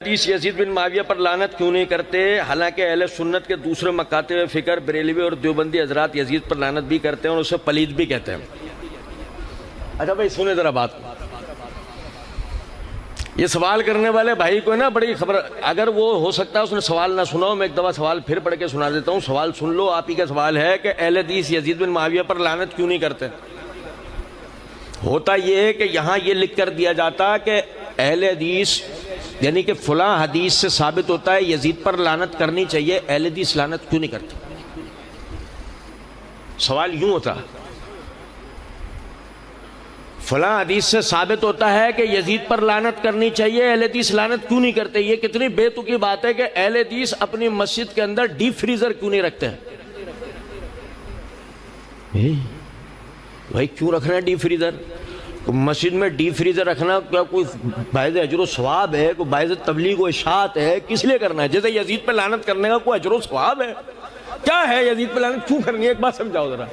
Yazid बिन माविया पर लानत क्यों नहीं करते? हालांकि अहले सुन्नत के दूसरे मकाते फिक्र बरेलवी और देवबंदी हजरात यजीद पर लानत भी करते हैं और उसे पलीद भी कहते हैं। अच्छा भाई सुने जरा बात को। ये सवाल करने वाले भाई को ना बड़ी खबर, अगर वो हो सकता है उसने सवाल ना सुना हो, मैं एक दफा सवाल फिर पढ़ के सुना देता हूँ। सवाल सुन लो। आप ही का सवाल है कि अहले हदीस यजीद बिन माविया पर लानत क्यों नहीं करते? होता यह है कि यहाँ ये लिख कर दिया जाता कि अहले हदीस यानी कि फलां हदीस से साबित होता है यजीद पर लानत करनी चाहिए, अहले हदीस लानत क्यों नहीं करते? सवाल यूं होता, फलां हदीस से साबित होता है कि यजीद पर लानत करनी चाहिए, अहले हदीस लानत क्यों नहीं करते? ये कितनी बेतुकी बात है कि अहले हदीस अपनी मस्जिद के अंदर डीप फ्रीजर क्यों नहीं रखते हैं? भाई क्यों रखना है डीप फ्रीजर? मस्जिद में डीप फ्रीजर रखना क्या कोई बायज़ अजर सवाब है? कोई बायज़ तबलीग व इशाअत है? किस लिए करना है? जैसे यजीद पे लानत करने का कोई अजर सवाब है? क्या है यजीद पे लानत क्यों करनी है? एक बात समझाओ जरा।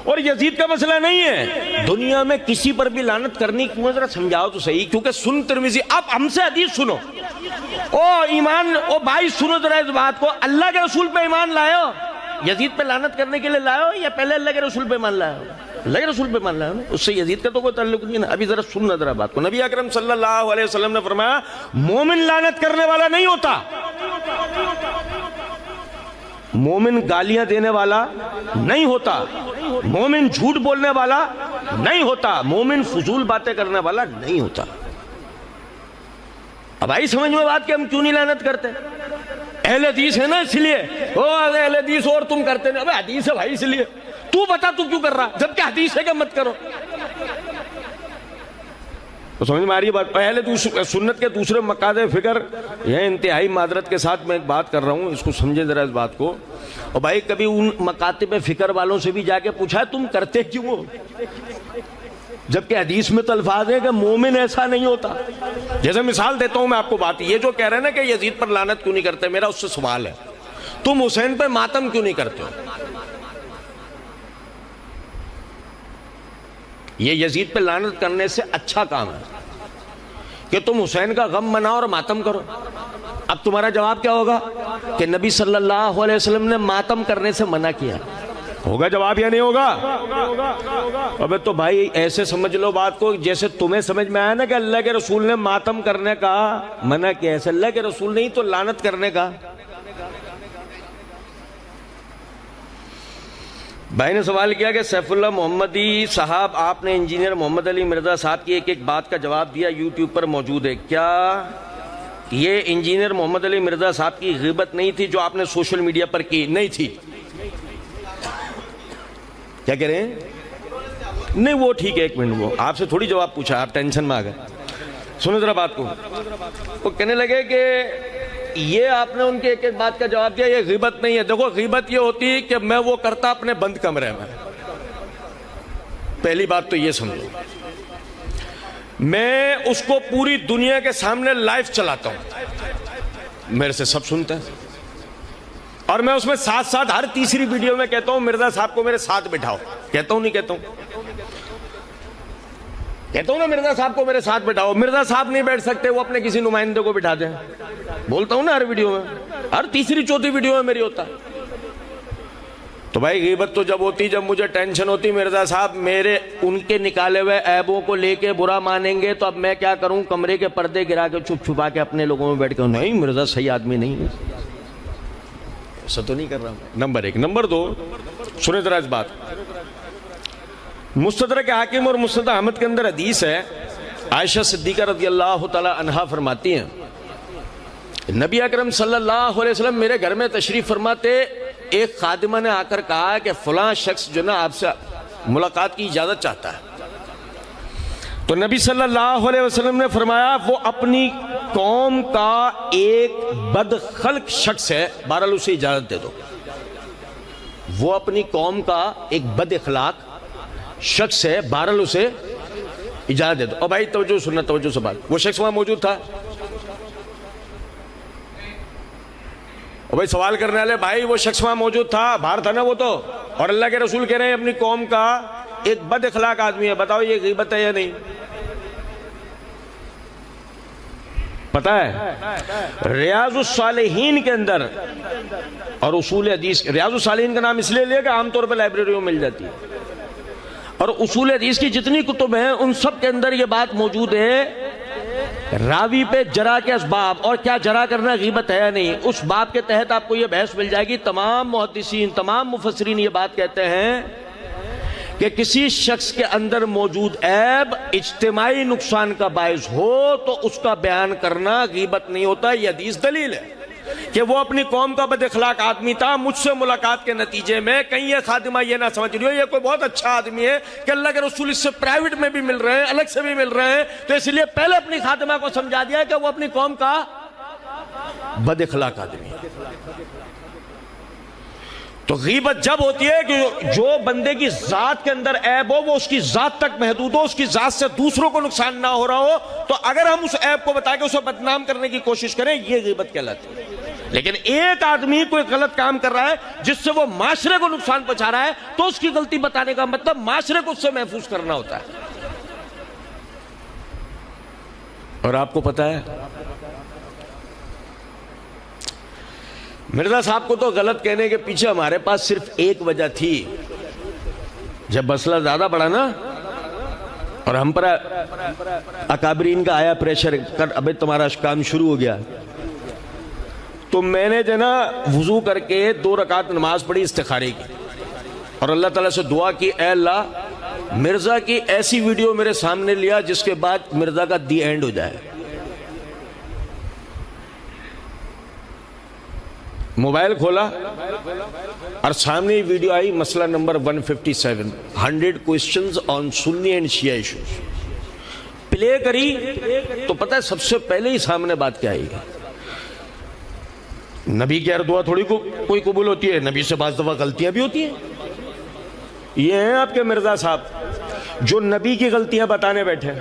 और यजीद का मसला नहीं है, दुनिया में किसी पर भी लानत करनी क्यों, जरा समझाओ तो सही। क्योंकि सुन तिरमिज़ी, आप हमसे हदीस सुनो। ओ ईमान, ओ भाई सुनो जरा इस बात को। अल्लाह के रसूल पे ईमान लायो, यजीद पे लानत करने के लिए लायो या पहले अल्लाह के रसूल पे मान लायो? अल्लाह के रसूल पे मान लायो ना, उससे यजीद का तो कोई ताल्लुक नहीं है। अभी जरा सुनना जरा बात को। नबी अकरम सल्लल्लाहु अलैहि वसल्लम ने फरमाया, मोमिन लानत करने वाला नहीं होता, मोमिन गालियां देने वाला नहीं होता, मोमिन झूठ बोलने वाला नहीं होता, मोमिन फजूल बातें करने वाला नहीं होता। अब आई समझ में बात कि हम क्यों नहीं लानत करते? अहले हदीस है ना इसलिए, ओ अहले हदीस और तुम करते नहीं। अबे हदीस है भाई इसलिए। तू बता तू क्यों कर रहा, जबकि हदीस है कि मत करो। तो समझ में आ रही है बात? अहले सुन्नत के दूसरे मकादे फिक्र, यह इंतहाई मादरत के साथ मैं एक बात कर रहा हूं, इसको समझे जरा इस बात को। और भाई कभी उन मकातिब फिक्र वालों से भी जाके पूछा है तुम करते क्यों हो? जबकि हदीस में तो अल्फाज है कि मोमिन ऐसा नहीं होता। जैसे मिसाल देता हूं मैं आपको बात, ये जो कह रहे हैं ना कि यजीद पर लानत क्यों नहीं करते, मेरा उससे सवाल है, तुम हुसैन पे मातम क्यों नहीं करते हो? ये यजीद पे लानत करने से अच्छा काम है कि तुम हुसैन का गम मनाओ और मातम करो। अब तुम्हारा जवाब क्या होगा कि नबी सल्लल्लाहु अलैहि वसल्लम ने मातम करने से मना किया? होगा जवाब या नहीं होगा? अबे तो भाई ऐसे समझ लो बात को, जैसे तुम्हें समझ में आया ना कि अल्लाह के रसूल ने मातम करने का मना किया, ऐसे अल्लाह के रसूल नहीं तो लानत करने का। भाई ने सवाल किया कि सैफुल्लाह मोहम्मदी साहब, आपने इंजीनियर मोहम्मद अली मिर्जा साहब की एक एक बात का जवाब दिया, यूट्यूब पर मौजूद है। क्या ये इंजीनियर मोहम्मद अली मिर्जा साहब की ग़ीबत नहीं थी जो आपने सोशल मीडिया पर की? नहीं थी। क्या कह रहे हैं? नहीं वो ठीक है, एक मिनट, वो आपसे थोड़ी जवाब पूछा, आप टेंशन में आ गए। सुनो जरा बात को। वो कहने लगे कि ये आपने उनके एक एक बात का जवाब दिया, ये ग़ीबत नहीं है। देखो ग़ीबत ये होती है कि मैं वो करता अपने बंद कमरे में। पहली बात तो ये समझो, मैं उसको पूरी दुनिया के सामने लाइव चलाता हूं, मेरे से सब सुनते हैं, और मैं उसमें साथ साथ हर तीसरी वीडियो में कहता हूं मिर्जा साहब को मेरे साथ बिठाओ। कहता हूं नहीं कहता हूं? कहता हूं ना मिर्जा साहब को मेरे साथ बिठाओ। मिर्जा साहब नहीं बैठ सकते, वो अपने किसी नुमाइंदे को बिठा दें। बोलता हूं ना हर वीडियो में, हर तीसरी चौथी वीडियो में मेरी होता। तो भाई ग़ीबत तो जब होती जब मुझे टेंशन होती, मिर्जा साहब मेरे उनके निकाले हुए ऐबों को लेके बुरा मानेंगे तो अब मैं क्या करूं, कमरे के पर्दे गिरा के चुप छुपा के अपने लोगों में बैठ कर, नहीं मिर्जा सही आदमी नहीं है, ऐसा तो नहीं कर रहा हूं। नंबर एक। नंबर दो, सुने जरा इस बात। मुस्तदरक हाकिम और मुस्नद अहमद के अंदर हदीस है, आयशा सिद्दीका रज़ियल्लाहु तआला अन्हा फरमाती हैं, नबी अकरम सल्लल्लाहु अलैहि वसल्लम मेरे घर में तशरीफ फरमाते, एक खादिमा ने आकर कहा कि फलां शख्स जो ना आपसे मुलाकात की इजाजत चाहता है। तो नबी सल्लल्लाहु अलैहि वसल्लम ने फरमाया वो अपनी कौम का एक बदखल्क शख्स है, बहरहाल उसे इजाजत दे दो। वो अपनी कौम का एक बद अखलाक शख्स है, बहरहाल उसे इजाजत दे दो। और भाई तवज्जो सुनना, तवज्जो से बात, वो शख्स वहां मौजूद था? और भाई सवाल करने वाले भाई, वो शख्स वहां मौजूद था, बाहर था ना वो तो, और अल्लाह के रसूल कह रहे हैं अपनी कौम का एक बद अखलाक आदमी है। बताओ ये ग़ीबत है या नहीं? पता है रियाजुस सालिहीन के अंदर और उसूल हदीस, रियाजुस सालिहीन का नाम इसलिए लिया कि आमतौर पर लाइब्रेरियों में मिल जाती है, और उसूल हदीस की जितनी कुतुब हैं उन सब के अंदर ये बात मौजूद है, रावी पे जरा के असबाब और क्या जरा करना गीबत है या नहीं, उस बाब के तहत आपको ये बहस मिल जाएगी। तमाम मुहद्दिसीन, तमाम मुफस्सिरीन ये बात कहते हैं कि किसी शख्स के अंदर मौजूद ऐब इज्तिमाई नुकसान का बायस हो तो उसका बयान करना गीबत नहीं होता। यह हदीस दलील है कि वो अपनी कौम का बदअखलाक आदमी था, मुझसे मुलाकात के नतीजे में कहीं ये खादिमा ये ना समझ रही हो ये कोई बहुत अच्छा आदमी है कि अल्लाह के रसूल इससे प्राइवेट में भी मिल रहे हैं, अलग से भी मिल रहे हैं, तो इसलिए पहले अपनी खादिमा को समझा दिया कि वो अपनी कौम का बदअखलाक आदमी है। तो गीबत जब होती है कि जो बंदे की जात के अंदर ऐब हो वो उसकी जात तक महदूद हो, उसकी जात से दूसरों को नुकसान ना हो रहा हो, तो अगर हम उस ऐब को बता के उसे बदनाम करने की कोशिश करें ये गीबत कहलाती है। लेकिन एक आदमी कोई गलत काम कर रहा है जिससे वो माशरे को नुकसान पहुंचा रहा है तो उसकी गलती बताने का मतलब माशरे को उससे महफूज करना होता है। और आपको पता है मिर्जा साहब को तो गलत कहने के पीछे हमारे पास सिर्फ एक वजह थी, जब मसला ज्यादा बढ़ा ना और हम पर अकाबरीन का आया प्रेशर कर अबे तुम्हारा काम शुरू हो गया, तो मैंने जना वुजू करके 2 रकात नमाज पढ़ी इस्तिखारे की और अल्लाह ताला से दुआ की, ऐ अल्लाह मिर्जा की ऐसी वीडियो मेरे सामने लिया जिसके बाद मिर्जा का दी एंड हो जाए। मोबाइल खोला और सामने वीडियो आई, मसला number 157, 100 questions on Sunni and Shia issues. Play करी तो पता है सबसे पहले ही सामने बात क्या आई, नबी की हर दुआ थोड़ी कोई कबूल होती है, नबी से बाज़ दफा गलतियां भी होती हैं। ये हैं आपके मिर्जा साहब जो नबी की गलतियां बताने बैठे।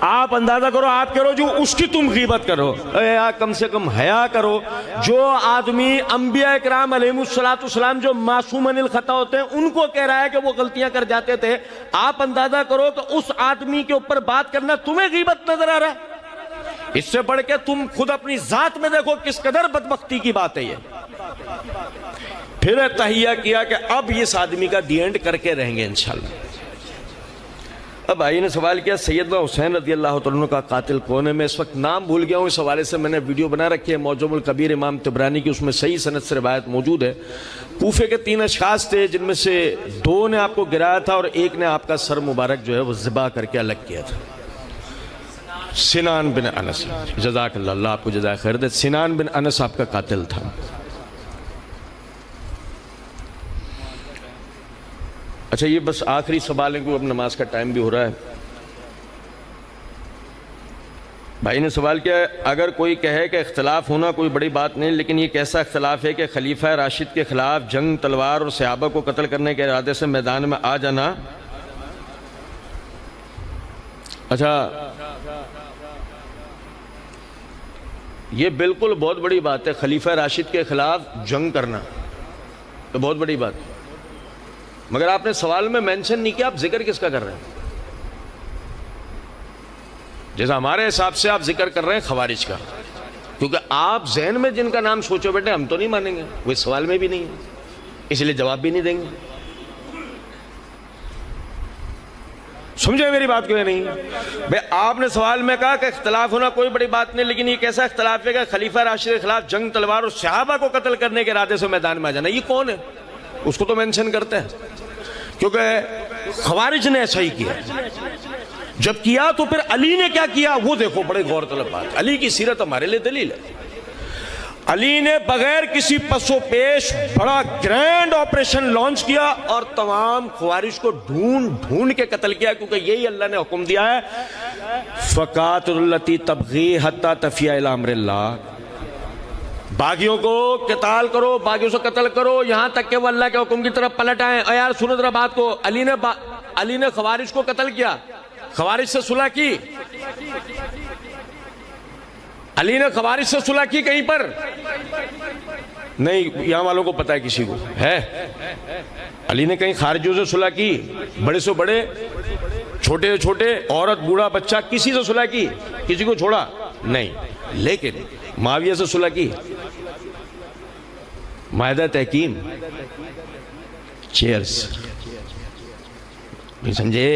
आप अंदाजा करो, आप करो जो उसकी तुम गीबत करो, या कम से कम हया करो। जो आदमी अंबिया इकराम अलैहिमुस्सलाम जो मासूम अनिल खता होते हैं उनको कह रहा है कि वो गलतियां कर जाते थे, आप अंदाजा करो तो उस आदमी के ऊपर बात करना तुम्हें गीबत नजर आ रहा है। इससे बढ़ के तुम खुद अपनी जात में देखो किस कदर बदबख्ती की बात है ये। फिर तहिया किया कि अब इस आदमी का दी एंड करके रहेंगे इंशाल्लाह। अब भाई ने सवाल किया सैयदना हुसैन रज़ी अल्लाह तआला का कातिल कौन है। मैं इस वक्त नाम भूल गया हूँ, इस हवाले से मैंने वीडियो बना रखी है मौजमुल कबीर इमाम तिबरानी की, उसमें सही सनद से रिवायत मौजूद है। कूफे के 3 अशखास थे जिनमें से 2 ने आपको गिराया था और एक ने आपका सर मुबारक जो है वो ज़िबा करके अलग किया था। सिनान बिन अनस, जज़ाकल्लाह, अल्लाह आपको जज़ाए खैर दे। सिनान बिन अनस आपका कातिल था। अच्छा ये बस आखिरी सवाल है क्योंकि अब नमाज का टाइम भी हो रहा है। भाई ने सवाल किया, अगर कोई कहे कि इख्तलाफ होना कोई बड़ी बात नहीं, लेकिन ये कैसा इख्तलाफ है कि खलीफा राशिद के खिलाफ जंग, तलवार और सहाबा को कत्ल करने के इरादे से मैदान में आ जाना। अच्छा ये बिल्कुल बहुत बड़ी बात है, खलीफा राशिद के खिलाफ जंग करना तो बहुत बड़ी बात है, मगर आपने सवाल में मेंशन नहीं किया आप जिक्र किसका कर रहे हैं। जैसा हमारे हिसाब से आप जिक्र कर रहे हैं खवारिज का, क्योंकि आप जहन में जिनका नाम सोचो बेटे हम तो नहीं मानेंगे, वो इस सवाल में भी नहीं है, इसलिए जवाब भी नहीं देंगे। समझे मेरी बात क्यों नहीं? भाई आपने सवाल में कहा कि इख्तलाफ होना कोई बड़ी बात नहीं, लेकिन ये कैसा इख्तलाफ है कि खलीफा राशिद के खिलाफ जंग, तलवार और सहाबा को कत्ल करने के इरादे से मैदान में आ जाना, ये कौन है? उसको तो मेंशन करते हैं, क्योंकि खवारिज ने ऐसा ही किया। जब किया तो फिर अली ने क्या किया वो देखो, बड़े गौरतलब बात। अली की सीरत हमारे लिए दलील है। अली ने बगैर किसी पसो पेश बड़ा ग्रैंड ऑपरेशन लॉन्च किया और तमाम खवारिज को ढूंढ ढूंढ के कत्ल किया, क्योंकि यही अल्लाह ने हुक्म दिया है, फ़कातुल्लती तबगी हत्ता तफिया इला अम्रिल्लाह। बागियों को कताल करो, बागियों से कत्ल करो यहां तक कि वो अल्लाह के हुक्म की तरफ पलट आए। और यार सुनो जरा बात को, अली ने खवारिज को कत्ल किया, खवारिज से सुलह की, अली ने खवारिज से सुलह की कहीं पर नहीं? यहां वालों को पता है, किसी को है? अली ने कहीं खारिजियों से सुलह की? बड़े से बड़े, छोटे से छोटे, औरत, बूढ़ा, बच्चा, किसी से सुलह की? किसी को छोड़ा नहीं। लेकिन माविया से सुलह की, मायदा तहकीम, चेयर्स, नहीं समझे?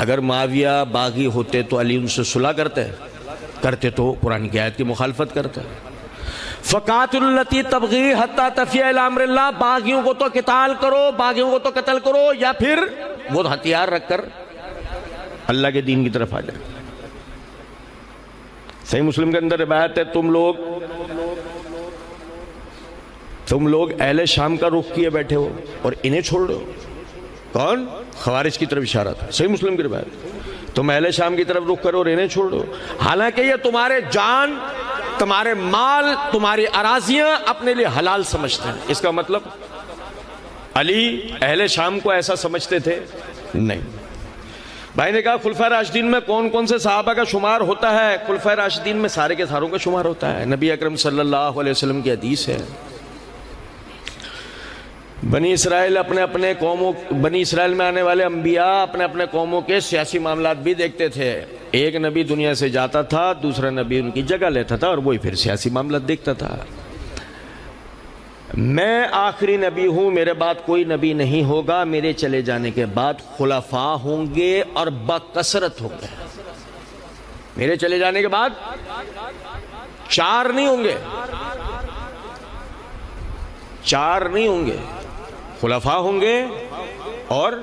अगर माविया बागी होते तो अली उनसे सुलह करते तो कुरान की आयत की मुखालफत करते। फ़कातुल्लती तबगी हत्ता तफ़िया इला अम्रिल्लाह, बागियों को तो किताल करो, बागियों को तो कत्ल करो, या फिर वो हथियार रखकर अल्लाह के दीन की तरफ आ जाए। सही मुस्लिम के अंदर रिवायत है, तुम लोग अहले शाम का रुख किए बैठे हो और इन्हें छोड़ रहे हो। कौन? खवारिज की तरफ इशारा था। सही मुस्लिम की रिवायत, तुम अहले शाम की तरफ रुख करो और इन्हें छोड़ रहे हो, हालांकि ये तुम्हारे जान, तुम्हारे माल, तुम्हारी अराजियां अपने लिए हलाल समझते हैं। इसका मतलब अली अहले शाम को ऐसा समझते थे? नहीं। भाई ने कहा खुलफा राशिदीन में कौन कौन से सहाबा का शुमार होता है? खुलफा राशिदीन में सारे के सारों का शुमार होता है। नबी अकरम सल्लल्लाहु अलैहि वसल्लम की हदीस है, बनी इसराइल अपने अपने कौमों, बनी इसराइल में आने वाले अंबिया अपने अपने कौमों के सियासी मामलात भी देखते थे। एक नबी दुनिया से जाता था, दूसरा नबी उनकी जगह लेता था और वही फिर सियासी मामलात देखता था। मैं आखिरी नबी हूं, मेरे बाद कोई नबी नहीं होगा। मेरे चले जाने के बाद खुलाफा होंगे और बकसरत होंगे। मेरे चले जाने के बाद 4 नहीं होंगे, 4 नहीं होंगे, खुलाफा होंगे और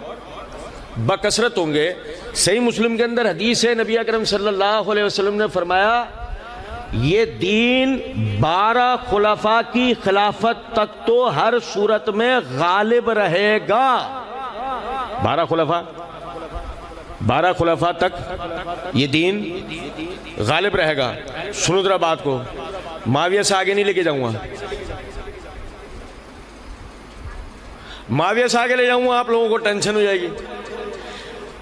बकसरत होंगे। सही मुस्लिम के अंदर हदीस है, नबी अकरम सल्लल्लाहु अलैहि वसल्लम ने फरमाया, ये दीन 12 खुलाफा की खिलाफत तक तो हर सूरत में गालिब रहेगा। 12 खुलाफा तक ये दीन गालिब रहेगा। सुनो जरा बात को, माविया से आगे नहीं लेके जाऊंगा, माविया से आगे ले जाऊंगा आप लोगों को टेंशन हो जाएगी।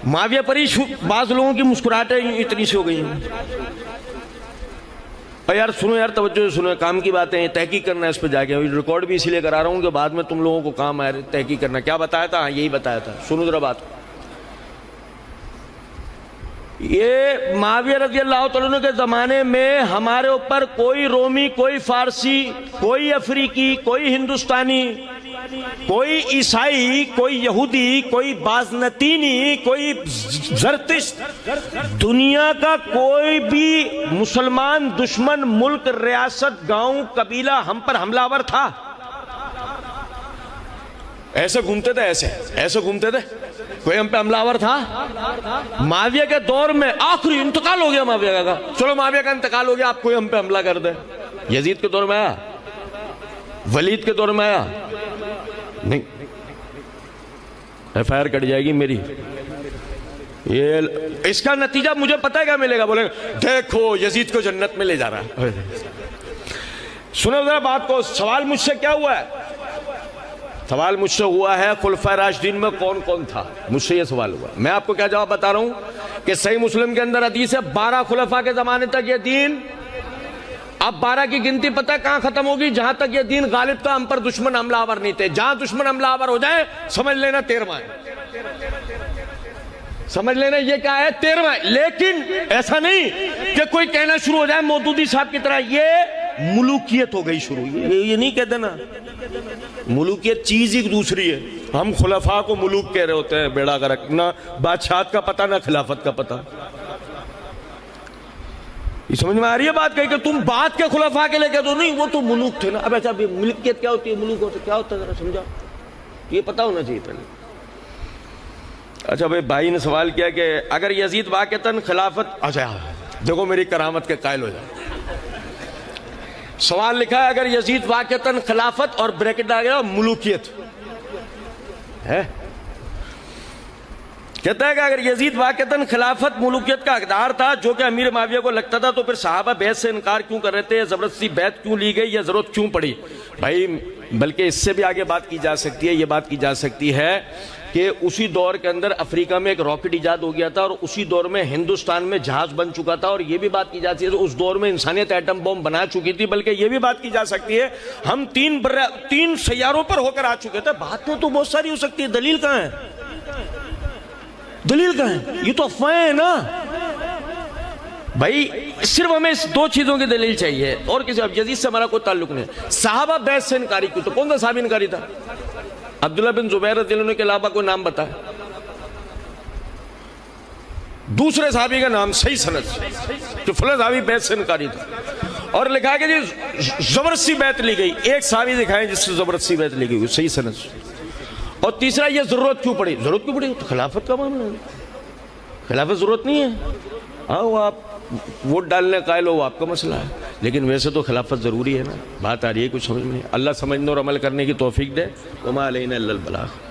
माविया पर ही बाज लोगों की मुस्कुराहटें इतनी सी हो गई हैं। और यार सुनो यार, तवज्जो से सुनो, काम की बातें, तहकीक करना है इस पर जाके। रिकॉर्ड भी इसीलिए करा रहा हूँ कि बाद में तुम लोगों को काम आए तहकीक करना। क्या बताया था? हाँ, यही बताया था। सुनो जरा बात। ये माविया रज़ी अल्लाह तआला अन्हु के ज़माने में हमारे ऊपर कोई रोमी, कोई फारसी, कोई अफ्रीकी, कोई हिंदुस्तानी, कोई ईसाई, कोई यहूदी, कोई बाज़नतीनी, कोई ज़रतिश, दुनिया का कोई भी मुसलमान दुश्मन मुल्क, रियासत, गांव, कबीला हम पर हमलावर था? ऐसे घूमते थे, ऐसे घूमते थे, कोई हम पे हमलावर था? माविया के दौर में आखिरी इंतकाल हो गया माविया का। चलो माविया का इंतकाल हो गया, आप कोई हम पे हमला कर दे। यजीद के दौर में आया? वलीद के दौर में आया? नहीं। FIR कट जाएगी मेरी। ये इसका नतीजा मुझे पता है क्या मिलेगा? बोले देखो यजीद को जन्नत में ले जा रहा है। सुनो जरा बात को। सवाल मुझसे क्या हुआ है? सवाल मुझसे हुआ है खुलफा राशिदीन में कौन कौन था? मुझसे ये सवाल हुआ। मैं आपको क्या जवाब बता रहा हूं कि सही मुस्लिम के अंदर हदीस है, 12 खुलफा के जमाने तक ये दीन, अब 12 की गिनती पता है कहां खत्म होगी? जहां तक ये दीन गालिब था, हम पर दुश्मन हमलावर नहीं थे। जहां दुश्मन हमलावर हो जाए समझ लेना 13वां है, समझ लेना ये क्या है? 13वां है। लेकिन ऐसा नहीं कि कोई कहना शुरू हो जाए मौदूदी साहब की तरह, ये मुलूकियत हो गई शुरू। ये नहीं कह देना, मुलूकियत चीज ही दूसरी है। हम खुलफा को मुलूक कह रहे होते हैं, बेड़ा गर्क, ना बादशाहत का पता ना खिलाफत का पता। ये समझ में आ रही है बात? कही कि तुम बात के खुलफा के लेके दो, नहीं वो तो मुलूक थे ना। अब ऐसा मुल्कियत क्या होती है, मुलूक होता क्या होता है, जरा समझाओ, ये पता होना चाहिए पहले। अच्छा भाई ने सवाल किया कि अगर यजीद वाक़तन खिलाफत, अच्छा देखो मेरी करामत के कायल हो जाए। सवाल लिखा है अगर यजीद वाक़तन खिलाफत और ब्रैकेट आ गया मुलूकियत है। कहता है कि अगर यजीद वाक़तन खिलाफत मुलूकियत का हकदार था, जो कि अमीर माविया को लगता था, तो फिर सहाबा बैत से इनकार क्यों कर रहे थे? ज़बरदस्ती बैत क्यों ली गई या ज़रूरत क्यों पड़ी? भाई बल्कि इससे भी आगे बात की जा सकती है। ये बात की जा सकती है कि उसी दौर के अंदर अफ्रीका में एक रॉकेट ईजाद हो गया था और उसी दौर में हिंदुस्तान में जहाज बन चुका था। और ये भी बात की जाती है तो उस दौर में इंसानियत एटम बम बना चुकी थी। बल्कि ये भी बात की जा सकती है हम 3 सैयारों पर होकर आ चुके थे। बातें तो बहुत सारी हो सकती है, दलील कहाँ है? दलील कहाँ है? ये तो अफवाहें है ना। भाई सिर्फ हमें इस दो चीजों की दलील चाहिए और किसी। अब यजीद से हमारा कोई ताल्लुक नहीं। साहबा बैत से इनकारी क्यों? तो कौन सा साहब इनकारी था? अब्दुल्ला बिन जुबैर रज़ियल्लाहु अन्हु के अलावा कोई नाम बताए, दूसरे साहबी का नाम सही सनद जो फला साहबी बैत से इनकारी था। और लिखा कि जी जबरदस्ती बैत ली गई, एक साहबी दिखाएं जिससे जबरदस्ती बैत ली गई सही सनद। और तीसरा, ये जरूरत क्यों पड़ी? जरूरत क्यों पड़ी? तो खिलाफत का मामला है, खिलाफत जरूरत नहीं है। हाँ, वो आप वोट डालने कायल हो, वो आपका मसला है, लेकिन वैसे तो खिलाफत ज़रूरी है ना। बात आ रही है कुछ समझ में नहीं। अल्लाह समझने और अमल करने की तौफीक दे। वमा अलैना इल्लल बलाग।